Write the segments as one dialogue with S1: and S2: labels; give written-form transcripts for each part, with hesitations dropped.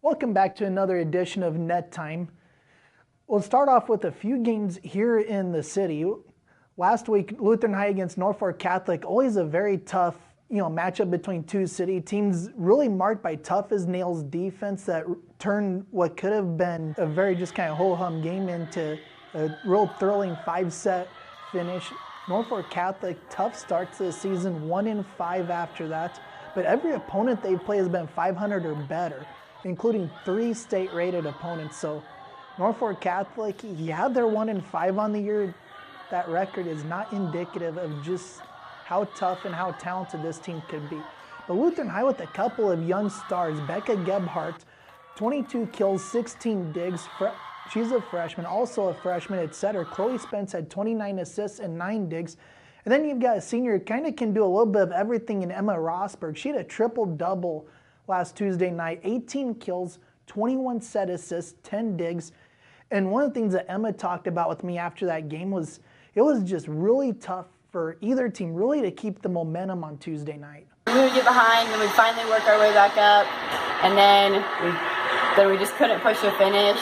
S1: Welcome back to another edition of Net Time. We'll start off with a few games here in the city. Last week, Lutheran High against Norfolk Catholic, always a very tough matchup between two city teams, really marked by tough as nails defense that turned what could have been a very just kind of ho-hum game into a real thrilling 5-set finish. Norfolk Catholic, tough start to the season, 1-5 after that, but every opponent they've played has been 500 or better, including 3 state-rated opponents. So Norfolk Catholic, yeah, they're 1-5 on the year. That record is not indicative of just how tough and how talented this team could be. But Lutheran High with a couple of young stars, Becca Gebhardt, 22 kills, 16 digs. She's a freshman, also a freshman at setter. Chloe Spence had 29 assists and 9 digs. And then you've got a senior who kind of can do a little bit of everything in Emma Rosberg. She had a triple-double last Tuesday night, 18 kills, 21 set assists, 10 digs. And one of the things that Emma talked about with me after that game was it was just really tough for either team really to keep the momentum on Tuesday night.
S2: We would get behind, and we'd finally work our way back up, and then we just couldn't push the finish.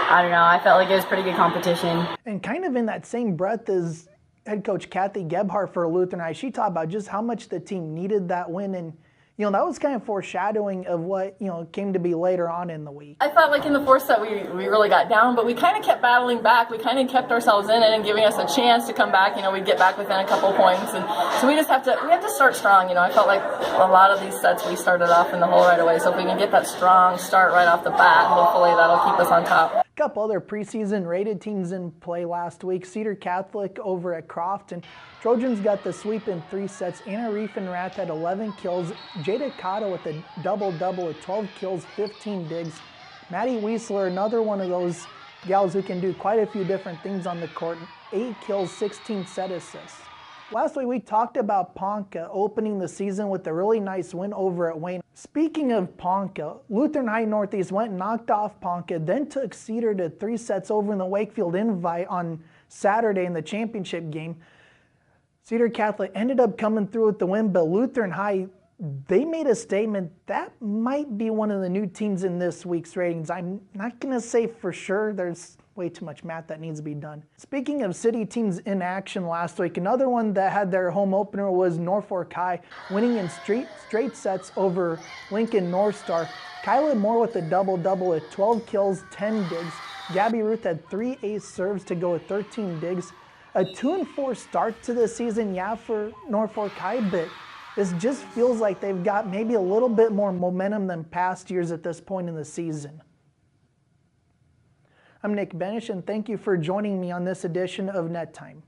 S2: I don't know, I felt like it was pretty good competition.
S1: And kind of in that same breath as head coach Kathy Gebhardt for Lutheran High, she talked about just how much the team needed that win, and that was kind of foreshadowing of what came to be later on in the week.
S2: I felt like in the fourth set we really got down, but we kind of kept battling back. We kind of kept ourselves in it and giving us a chance to come back. We'd get back within a couple points, and so we have to start strong. I felt like a lot of these sets we started off in the hole right away. So if we can get that strong start right off the bat, hopefully that'll keep us on top.
S1: A couple other preseason rated teams in play last week. Cedar Catholic over at Crofton. Trojans got the sweep in 3 sets. Anna Riefenrath had 11 kills. Jada Cotto with a double-double with 12 kills, 15 digs. Maddie Wiesler, another one of those gals who can do quite a few different things on the court. 8 kills, 16 set assists. Last week we talked about Ponca opening the season with a really nice win over at Wayne. Speaking of Ponca, Lutheran High Northeast went and knocked off Ponca, then took Cedar to 3 sets over in the Wakefield Invite on Saturday in the championship game. Cedar Catholic ended up coming through with the win, but Lutheran High, they made a statement that might be one of the new teams in this week's ratings. I'm not going to say for sure. There's way too much math that needs to be done. Speaking of city teams in action last week, another one that had their home opener was Norfolk High, winning in straight sets over Lincoln North Star. Kyla Moore with a double-double with 12 kills, 10 digs. Gabby Ruth had 3 ace serves to go with 13 digs. A 2-4 start to the season, for Norfolk High, but this just feels like they've got maybe a little bit more momentum than past years at this point in the season. I'm Nick Benish, and thank you for joining me on this edition of Net Time.